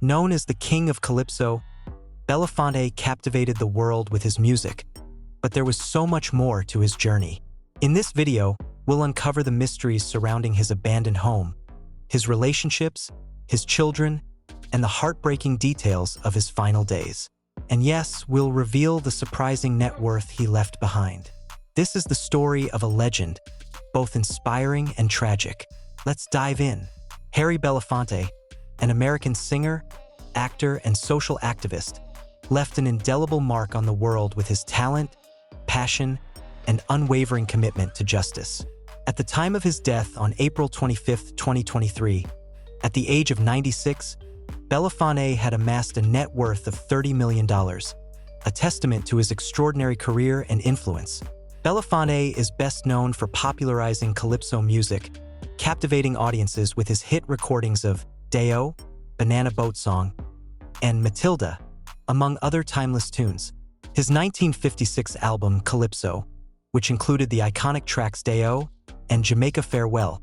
Known as the King of Calypso, Belafonte captivated the world with his music, but there was so much more to his journey. In this video, we'll uncover the mysteries surrounding his abandoned home, his relationships, his children, and the heartbreaking details of his final days. And yes, we'll reveal the surprising net worth he left behind. This is the story of a legend, both inspiring and tragic. Let's dive in. Harry Belafonte, an American singer, actor, and social activist, left an indelible mark on the world with his talent, passion, and unwavering commitment to justice. At the time of his death on April 25, 2023, at the age of 96, Belafonte had amassed a net worth of $30 million, a testament to his extraordinary career and influence. Belafonte is best known for popularizing calypso music, captivating audiences with his hit recordings of Deo, Banana Boat Song, and Matilda, among other timeless tunes. His 1956 album, Calypso, which included the iconic tracks Deo and Jamaica Farewell,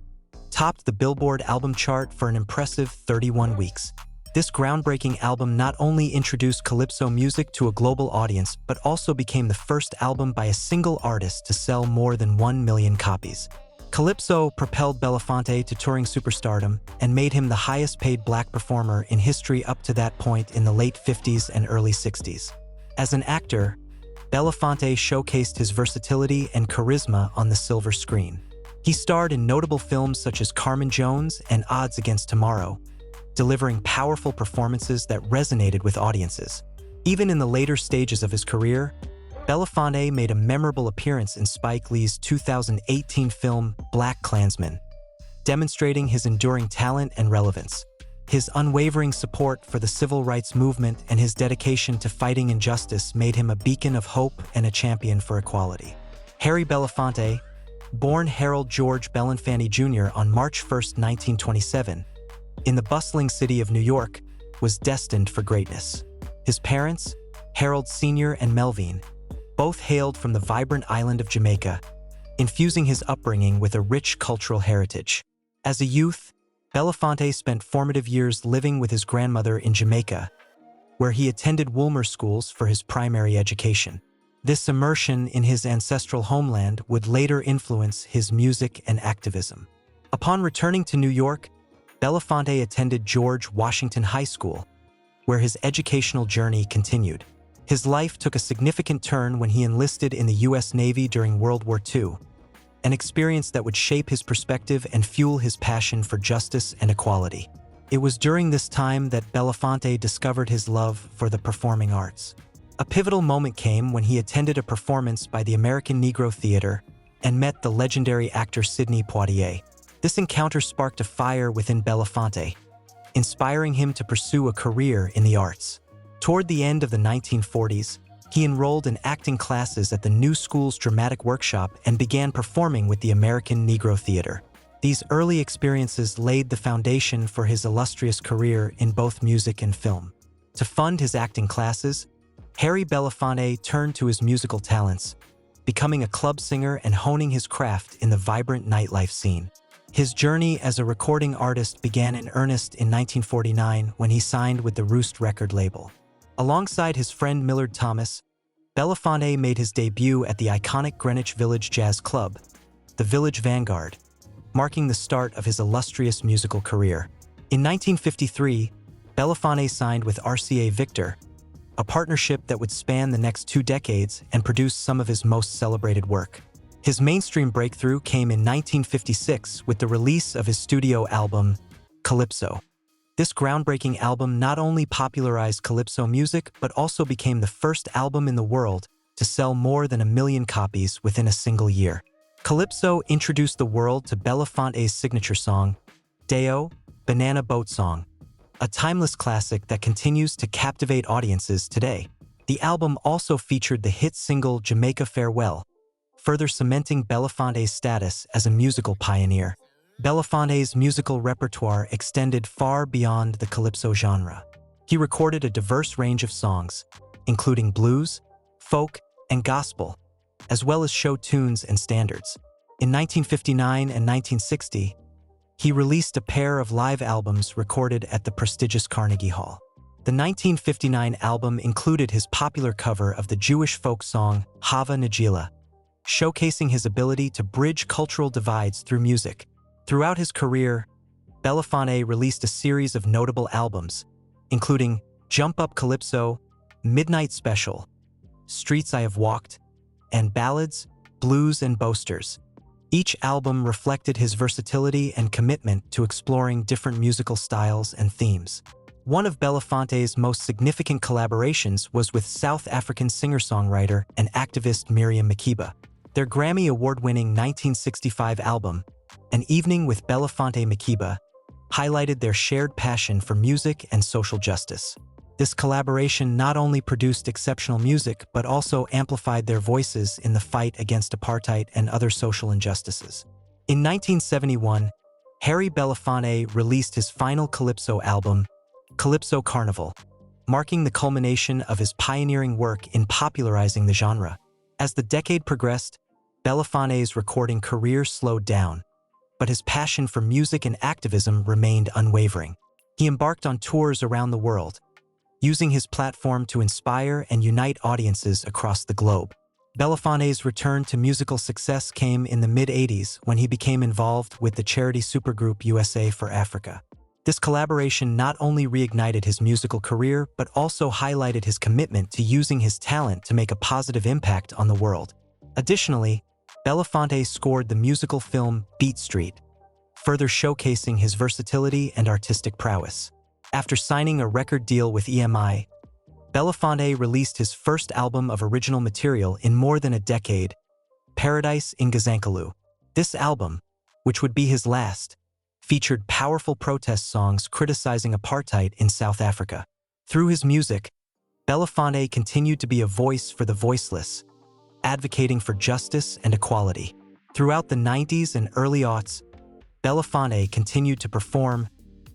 topped the Billboard album chart for an impressive 31 weeks. This groundbreaking album not only introduced calypso music to a global audience, but also became the first album by a single artist to sell more than 1 million copies. Calypso propelled Belafonte to touring superstardom and made him the highest-paid black performer in history up to that point in the late 50s and early 60s. As an actor, Belafonte showcased his versatility and charisma on the silver screen. He starred in notable films such as Carmen Jones and Odds Against Tomorrow, delivering powerful performances that resonated with audiences. Even in the later stages of his career, Belafonte made a memorable appearance in Spike Lee's 2018 film BlacKkKlansman, demonstrating his enduring talent and relevance. His unwavering support for the civil rights movement and his dedication to fighting injustice made him a beacon of hope and a champion for equality. Harry Belafonte, born Harold George Belafonte Jr. on March 1, 1927, in the bustling city of New York, was destined for greatness. His parents, Harold Sr. and Melvine, both hailed from the vibrant island of Jamaica, infusing his upbringing with a rich cultural heritage. As a youth, Belafonte spent formative years living with his grandmother in Jamaica, where he attended Woolmer schools for his primary education. This immersion in his ancestral homeland would later influence his music and activism. Upon returning to New York, Belafonte attended George Washington High School, where his educational journey continued. His life took a significant turn when he enlisted in the U.S. Navy during World War II, an experience that would shape his perspective and fuel his passion for justice and equality. It was during this time that Belafonte discovered his love for the performing arts. A pivotal moment came when he attended a performance by the American Negro Theater and met the legendary actor Sidney Poitier. This encounter sparked a fire within Belafonte, inspiring him to pursue a career in the arts. Toward the end of the 1940s, he enrolled in acting classes at the New School's Dramatic Workshop and began performing with the American Negro Theater. These early experiences laid the foundation for his illustrious career in both music and film. To fund his acting classes, Harry Belafonte turned to his musical talents, becoming a club singer and honing his craft in the vibrant nightlife scene. His journey as a recording artist began in earnest in 1949 when he signed with the Roost record label. Alongside his friend Millard Thomas, Belafonte made his debut at the iconic Greenwich Village Jazz Club, the Village Vanguard, marking the start of his illustrious musical career. In 1953, Belafonte signed with RCA Victor, a partnership that would span the next 2 decades and produce some of his most celebrated work. His mainstream breakthrough came in 1956 with the release of his studio album, Calypso. This groundbreaking album not only popularized calypso music, but also became the first album in the world to sell more than 1 million copies within a single year. Calypso introduced the world to Belafonte's signature song, Deo, Banana Boat Song, a timeless classic that continues to captivate audiences today. The album also featured the hit single Jamaica Farewell, further cementing Belafonte's status as a musical pioneer. Belafonte's musical repertoire extended far beyond the calypso genre. He recorded a diverse range of songs, including blues, folk, and gospel, as well as show tunes and standards. In 1959 and 1960, he released a pair of live albums recorded at the prestigious Carnegie Hall. The 1959 album included his popular cover of the Jewish folk song Hava Nagila, showcasing his ability to bridge cultural divides through music. Throughout his career, Belafonte released a series of notable albums, including Jump Up Calypso, Midnight Special, Streets I Have Walked, and Ballads, Blues and Boasters. Each album reflected his versatility and commitment to exploring different musical styles and themes. One of Belafonte's most significant collaborations was with South African singer-songwriter and activist Miriam Makeba. Their Grammy Award-winning 1965 album, An Evening with Belafonte Makeba, highlighted their shared passion for music and social justice. This collaboration not only produced exceptional music but also amplified their voices in the fight against apartheid and other social injustices. In 1971, Harry Belafonte released his final Calypso album, Calypso Carnival, marking the culmination of his pioneering work in popularizing the genre. As the decade progressed, Belafonte's recording career slowed down, but his passion for music and activism remained unwavering. He embarked on tours around the world, using his platform to inspire and unite audiences across the globe. Belafonte's return to musical success came in the mid-80s when he became involved with the charity supergroup USA for Africa. This collaboration not only reignited his musical career but also highlighted his commitment to using his talent to make a positive impact on the world. Additionally, Belafonte scored the musical film Beat Street, further showcasing his versatility and artistic prowess. After signing a record deal with EMI, Belafonte released his first album of original material in more than a decade, Paradise in Gazankulu. This album, which would be his last, featured powerful protest songs criticizing apartheid in South Africa. Through his music, Belafonte continued to be a voice for the voiceless, advocating for justice and equality. Throughout the 90s and early aughts, Belafonte continued to perform,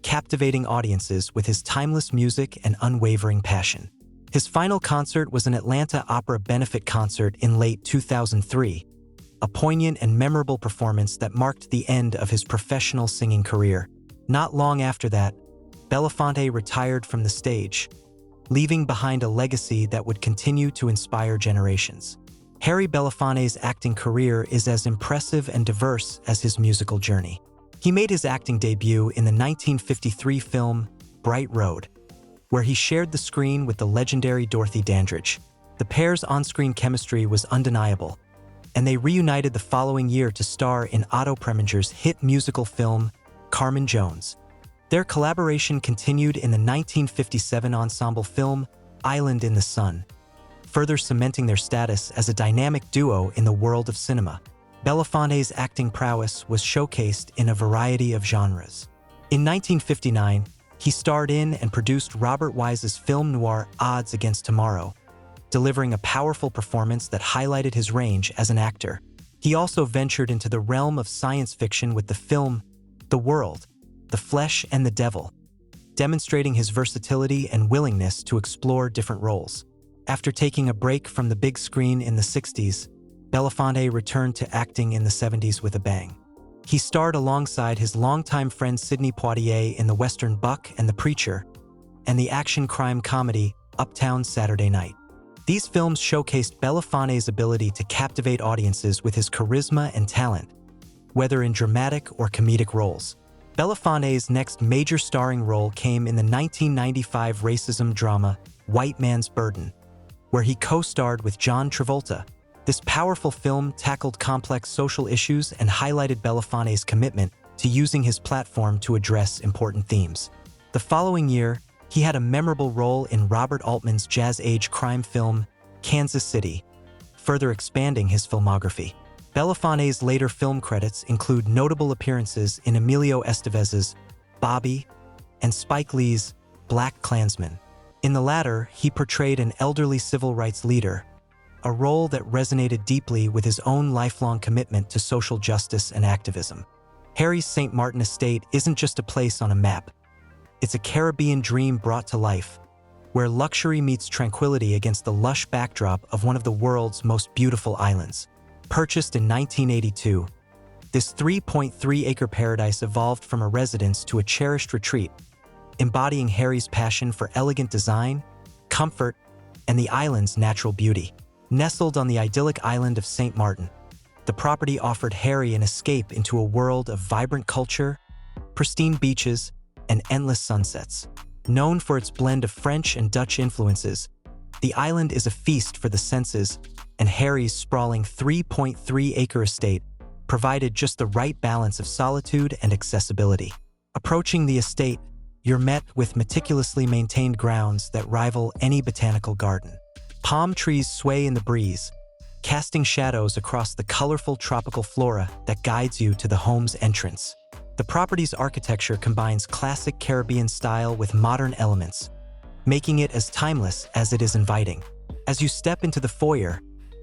captivating audiences with his timeless music and unwavering passion. His final concert was an Atlanta Opera benefit concert in late 2003, a poignant and memorable performance that marked the end of his professional singing career. Not long after that, Belafonte retired from the stage, leaving behind a legacy that would continue to inspire generations. Harry Belafonte's acting career is as impressive and diverse as his musical journey. He made his acting debut in the 1953 film Bright Road, where he shared the screen with the legendary Dorothy Dandridge. The pair's on-screen chemistry was undeniable, and they reunited the following year to star in Otto Preminger's hit musical film Carmen Jones. Their collaboration continued in the 1957 ensemble film Island in the Sun, further cementing their status as a dynamic duo in the world of cinema. Belafonte's acting prowess was showcased in a variety of genres. In 1959, he starred in and produced Robert Wise's film noir Odds Against Tomorrow, delivering a powerful performance that highlighted his range as an actor. He also ventured into the realm of science fiction with the film The World, The Flesh and the Devil, demonstrating his versatility and willingness to explore different roles. After taking a break from the big screen in the 60s, Belafonte returned to acting in the 70s with a bang. He starred alongside his longtime friend Sidney Poitier in the western Buck and the Preacher, and the action-crime comedy Uptown Saturday Night. These films showcased Belafonte's ability to captivate audiences with his charisma and talent, whether in dramatic or comedic roles. Belafonte's next major starring role came in the 1995 racism drama White Man's Burden, where he co-starred with John Travolta. This powerful film tackled complex social issues and highlighted Belafonte's commitment to using his platform to address important themes. The following year, he had a memorable role in Robert Altman's jazz-age crime film Kansas City, further expanding his filmography. Belafonte's later film credits include notable appearances in Emilio Estevez's Bobby and Spike Lee's Black Klansman. In the latter, he portrayed an elderly civil rights leader, a role that resonated deeply with his own lifelong commitment to social justice and activism. Harry's St. Martin estate isn't just a place on a map. It's a Caribbean dream brought to life, where luxury meets tranquility against the lush backdrop of one of the world's most beautiful islands. Purchased in 1982, this 3.3-acre paradise evolved from a residence to a cherished retreat, embodying Harry's passion for elegant design, comfort, and the island's natural beauty. Nestled on the idyllic island of St. Martin, the property offered Harry an escape into a world of vibrant culture, pristine beaches, and endless sunsets. Known for its blend of French and Dutch influences, the island is a feast for the senses, and Harry's sprawling 3.3-acre estate provided just the right balance of solitude and accessibility. Approaching the estate, you're met with meticulously maintained grounds that rival any botanical garden. Palm trees sway in the breeze, casting shadows across the colorful tropical flora that guides you to the home's entrance. The property's architecture combines classic Caribbean style with modern elements, making it as timeless as it is inviting. As you step into the foyer,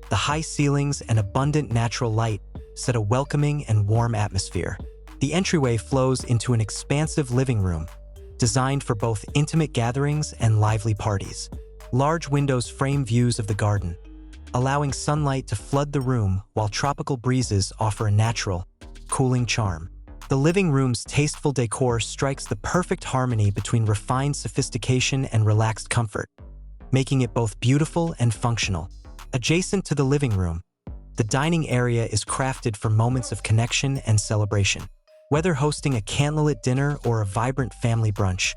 the high ceilings and abundant natural light set a welcoming and warm atmosphere. The entryway flows into an expansive living room, designed for both intimate gatherings and lively parties. Large windows frame views of the garden, allowing sunlight to flood the room while tropical breezes offer a natural, cooling charm. The living room's tasteful decor strikes the perfect harmony between refined sophistication and relaxed comfort, making it both beautiful and functional. Adjacent to the living room, the dining area is crafted for moments of connection and celebration. Whether hosting a candlelit dinner or a vibrant family brunch,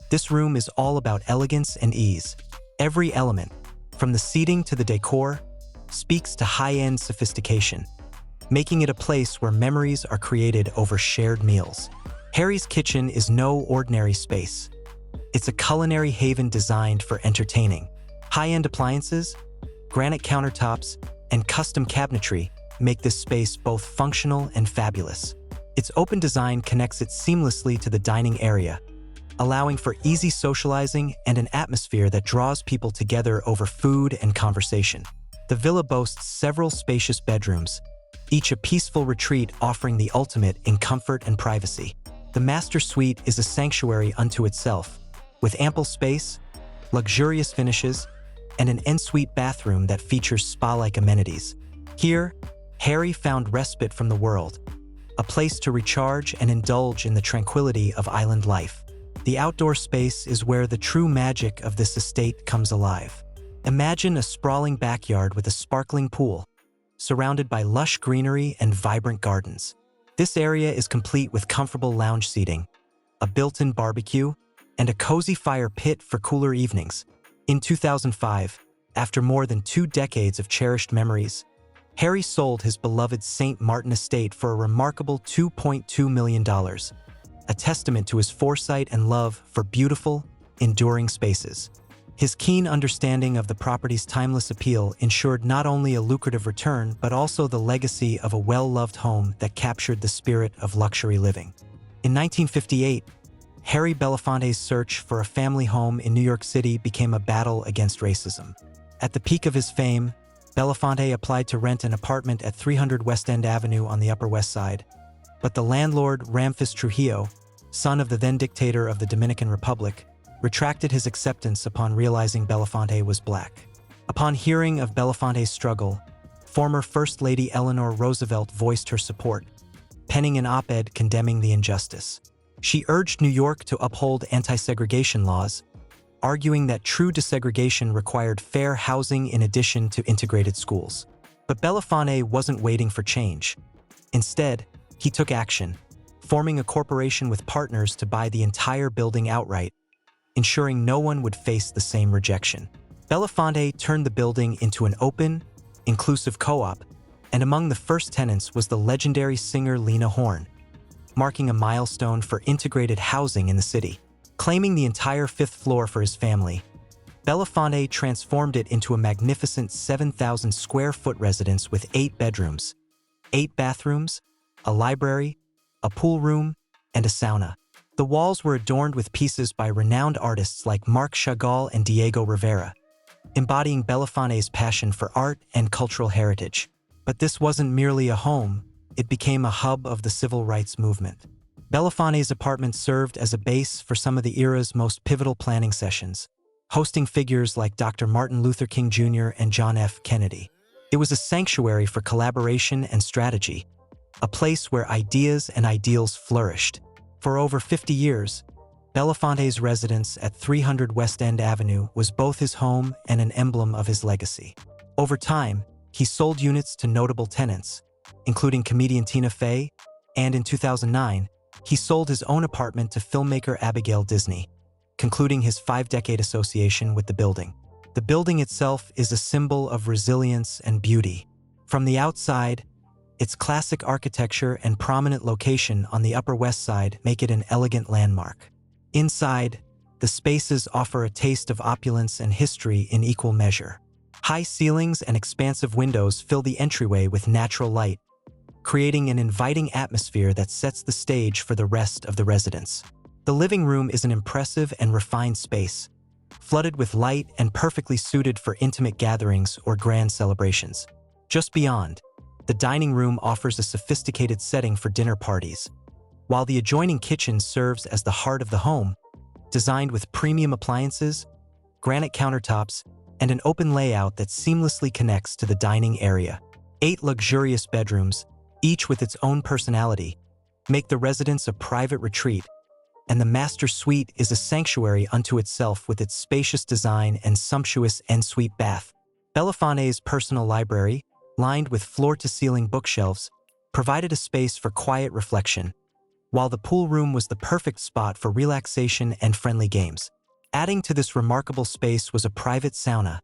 this room is all about elegance and ease. Every element, from the seating to the decor, speaks to high-end sophistication, making it a place where memories are created over shared meals. Harry's kitchen is no ordinary space. It's a culinary haven designed for entertaining. High-end appliances, granite countertops, and custom cabinetry make this space both functional and fabulous. Its open design connects it seamlessly to the dining area, allowing for easy socializing and an atmosphere that draws people together over food and conversation. The villa boasts several spacious bedrooms, each a peaceful retreat offering the ultimate in comfort and privacy. The master suite is a sanctuary unto itself, with ample space, luxurious finishes, and an ensuite bathroom that features spa-like amenities. Here, Harry found respite from the world, a place to recharge and indulge in the tranquility of island life. The outdoor space is where the true magic of this estate comes alive. Imagine a sprawling backyard with a sparkling pool, surrounded by lush greenery and vibrant gardens. This area is complete with comfortable lounge seating, a built-in barbecue, and a cozy fire pit for cooler evenings. In 2005, after more than 2 decades of cherished memories, Harry sold his beloved St. Martin estate for a remarkable $2.2 million, a testament to his foresight and love for beautiful, enduring spaces. His keen understanding of the property's timeless appeal ensured not only a lucrative return but also the legacy of a well-loved home that captured the spirit of luxury living. In 1958, Harry Belafonte's search for a family home in New York City became a battle against racism. At the peak of his fame, Belafonte applied to rent an apartment at 300 West End Avenue on the Upper West Side, but the landlord, Ramfis Trujillo, son of the then dictator of the Dominican Republic, retracted his acceptance upon realizing Belafonte was black. Upon hearing of Belafonte's struggle, former First Lady Eleanor Roosevelt voiced her support, penning an op-ed condemning the injustice. She urged New York to uphold anti-segregation laws, arguing that true desegregation required fair housing in addition to integrated schools. But Belafonte wasn't waiting for change. Instead, he took action, forming a corporation with partners to buy the entire building outright, ensuring no one would face the same rejection. Belafonte turned the building into an open, inclusive co-op, and among the first tenants was the legendary singer Lena Horne, marking a milestone for integrated housing in the city. Claiming the entire 5th floor for his family, Belafonte transformed it into a magnificent 7,000-square-foot residence with 8 bedrooms, 8 bathrooms, a library, a pool room, and a sauna. The walls were adorned with pieces by renowned artists like Marc Chagall and Diego Rivera, embodying Belafonte's passion for art and cultural heritage. But this wasn't merely a home, it became a hub of the civil rights movement. Belafonte's apartment served as a base for some of the era's most pivotal planning sessions, hosting figures like Dr. Martin Luther King Jr. and John F. Kennedy. It was a sanctuary for collaboration and strategy, a place where ideas and ideals flourished. For over 50 years, Belafonte's residence at 300 West End Avenue was both his home and an emblem of his legacy. Over time, he sold units to notable tenants, including comedian Tina Fey, and in 2009, he sold his own apartment to filmmaker Abigail Disney, concluding his 5-decade association with the building. The building itself is a symbol of resilience and beauty. From the outside, its classic architecture and prominent location on the Upper West Side make it an elegant landmark. Inside, the spaces offer a taste of opulence and history in equal measure. High ceilings and expansive windows fill the entryway with natural light, creating an inviting atmosphere that sets the stage for the rest of the residence. The living room is an impressive and refined space, flooded with light and perfectly suited for intimate gatherings or grand celebrations. Just beyond, the dining room offers a sophisticated setting for dinner parties, while the adjoining kitchen serves as the heart of the home, designed with premium appliances, granite countertops, and an open layout that seamlessly connects to the dining area. 8 luxurious bedrooms, each with its own personality, make the residence a private retreat, and the master suite is a sanctuary unto itself with its spacious design and sumptuous ensuite bath. Belafonte's personal library, lined with floor-to-ceiling bookshelves, provided a space for quiet reflection, while the pool room was the perfect spot for relaxation and friendly games. Adding to this remarkable space was a private sauna,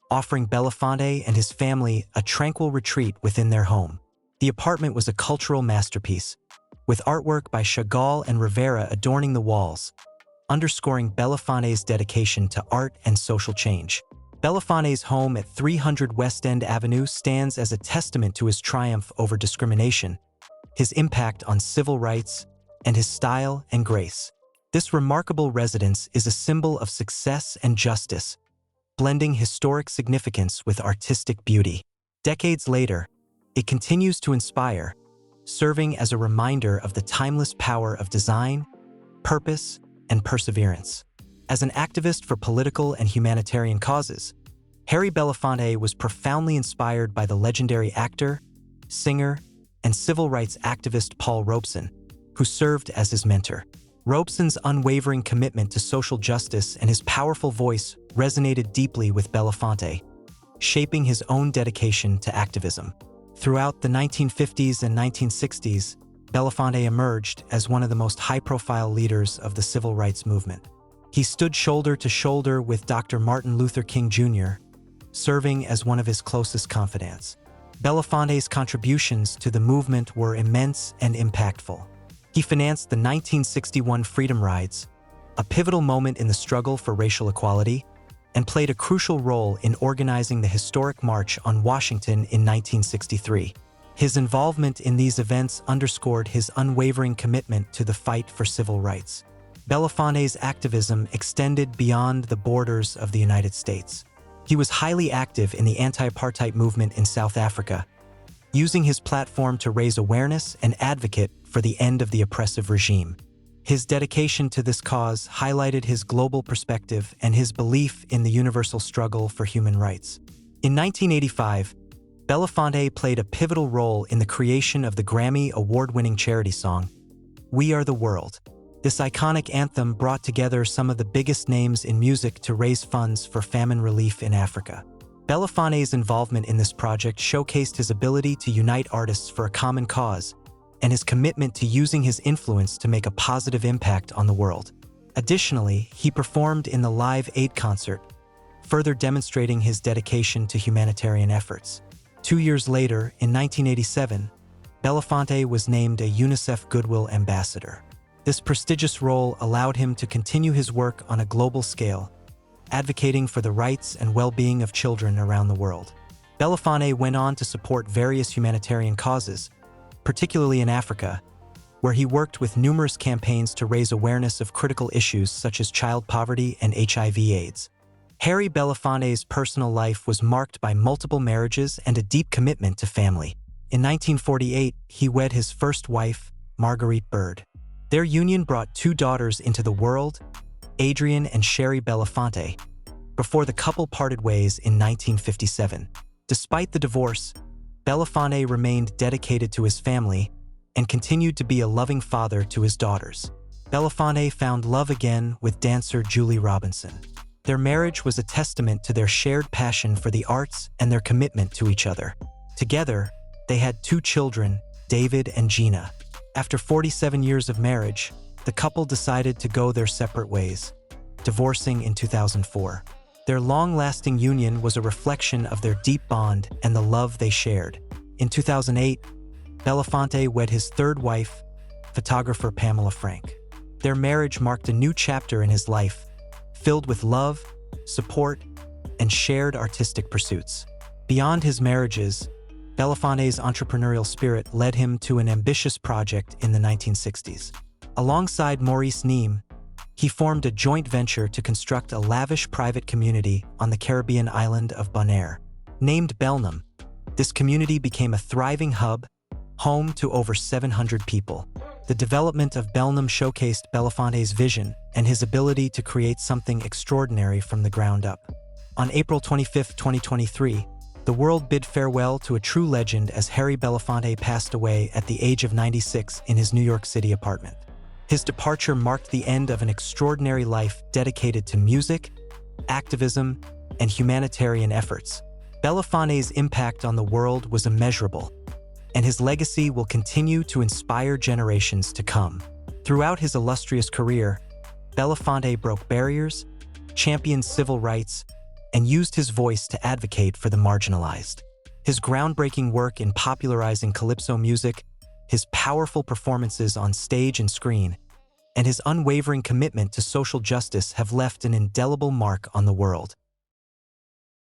offering Belafonte and his family a tranquil retreat within their home. The apartment was a cultural masterpiece, with artwork by Chagall and Rivera adorning the walls, underscoring Belafonte's dedication to art and social change. Belafonte's home at 300 West End Avenue stands as a testament to his triumph over discrimination, his impact on civil rights, and his style and grace. This remarkable residence is a symbol of success and justice, blending historic significance with artistic beauty. Decades later, it continues to inspire, serving as a reminder of the timeless power of design, purpose, and perseverance. As an activist for political and humanitarian causes, Harry Belafonte was profoundly inspired by the legendary actor, singer, and civil rights activist Paul Robeson, who served as his mentor. Robeson's unwavering commitment to social justice and his powerful voice resonated deeply with Belafonte, shaping his own dedication to activism. Throughout the 1950s and 1960s, Belafonte emerged as one of the most high-profile leaders of the civil rights movement. He stood shoulder to shoulder with Dr. Martin Luther King Jr., serving as one of his closest confidants. Belafonte's contributions to the movement were immense and impactful. He financed the 1961 Freedom Rides, a pivotal moment in the struggle for racial equality, and played a crucial role in organizing the historic March on Washington in 1963. His involvement in these events underscored his unwavering commitment to the fight for civil rights. Belafonte's activism extended beyond the borders of the United States. He was highly active in the anti-apartheid movement in South Africa, using his platform to raise awareness and advocate for the end of the oppressive regime. His dedication to this cause highlighted his global perspective and his belief in the universal struggle for human rights. In 1985, Belafonte played a pivotal role in the creation of the Grammy award-winning charity song, "We Are the World." This iconic anthem brought together some of the biggest names in music to raise funds for famine relief in Africa. Belafonte's involvement in this project showcased his ability to unite artists for a common cause and his commitment to using his influence to make a positive impact on the world. Additionally, he performed in the Live Aid concert, further demonstrating his dedication to humanitarian efforts. 2 years later, in 1987, Belafonte was named a UNICEF Goodwill Ambassador. This prestigious role allowed him to continue his work on a global scale, advocating for the rights and well-being of children around the world. Belafonte went on to support various humanitarian causes, particularly in Africa, where he worked with numerous campaigns to raise awareness of critical issues such as child poverty and HIV/AIDS. Harry Belafonte's personal life was marked by multiple marriages and a deep commitment to family. In 1948, he wed his first wife, Marguerite Bird. Their union brought 2 daughters into the world, Adrian and Sherry Belafonte, before the couple parted ways in 1957. Despite the divorce, Belafonte remained dedicated to his family and continued to be a loving father to his daughters. Belafonte found love again with dancer Julie Robinson. Their marriage was a testament to their shared passion for the arts and their commitment to each other. Together, they had 2 children, David and Gina. After 47 years of marriage, the couple decided to go their separate ways, divorcing in 2004. Their long-lasting union was a reflection of their deep bond and the love they shared. In 2008, Belafonte wed his 3rd wife, photographer Pamela Frank. Their marriage marked a new chapter in his life, filled with love, support, and shared artistic pursuits. Beyond his marriages, Belafonte's entrepreneurial spirit led him to an ambitious project in the 1960s. Alongside Maurice Neame, he formed a joint venture to construct a lavish private community on the Caribbean island of Bonaire. Named Belnum, this community became a thriving hub, home to over 700 people. The development of Belnum showcased Belafonte's vision and his ability to create something extraordinary from the ground up. On April 25, 2023, the world bid farewell to a true legend as Harry Belafonte passed away at the age of 96 in his New York City apartment. His departure marked the end of an extraordinary life dedicated to music, activism, and humanitarian efforts. Belafonte's impact on the world was immeasurable, and his legacy will continue to inspire generations to come. Throughout his illustrious career, Belafonte broke barriers, championed civil rights, and used his voice to advocate for the marginalized. His groundbreaking work in popularizing calypso music, his powerful performances on stage and screen, and his unwavering commitment to social justice have left an indelible mark on the world.